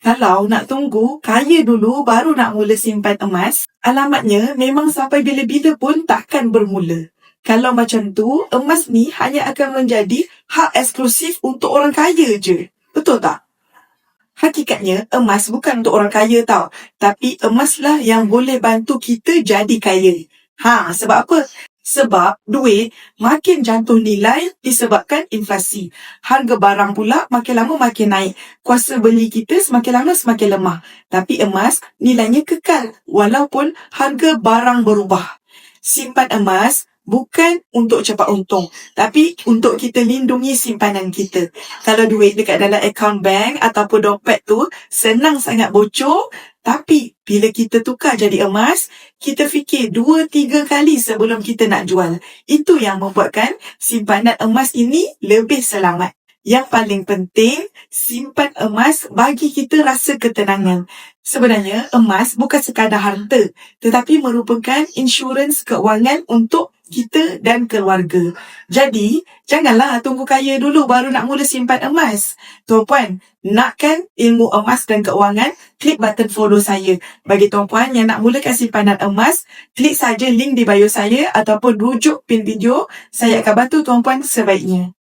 Kalau nak tunggu kaya dulu baru nak mula simpan emas, alamatnya memang sampai bila-bila pun takkan bermula. Kalau macam tu, emas ni hanya akan menjadi hak eksklusif untuk orang kaya je. Betul tak? Hakikatnya, emas bukan untuk orang kaya tau. Tapi emaslah yang boleh bantu kita jadi kaya. Sebab apa? Sebab duit makin jatuh nilai disebabkan inflasi. Harga barang pula makin lama makin naik. Kuasa beli kita semakin lama semakin lemah. Tapi emas nilainya kekal walaupun harga barang berubah. Simpan emas bukan untuk cepat untung, tapi untuk kita lindungi simpanan kita. Kalau duit dekat dalam akaun bank ataupun dompet tu senang sangat bocor, tapi bila kita tukar jadi emas, kita fikir 2-3 kali sebelum kita nak jual. Itu yang membuatkan simpanan emas ini lebih selamat. Yang paling penting, simpan emas bagi kita rasa ketenangan. Sebenarnya, emas bukan sekadar harta, tetapi merupakan insurans keuangan untuk kita dan keluarga. Jadi, janganlah tunggu kaya dulu baru nak mula simpan emas. Tuan-puan, nakkan ilmu emas dan keuangan? Klik button follow saya. Bagi tuan-puan yang nak mulakan simpanan emas, klik saja link di bio saya ataupun rujuk pin video. Saya akan bantu tuan-puan sebaiknya.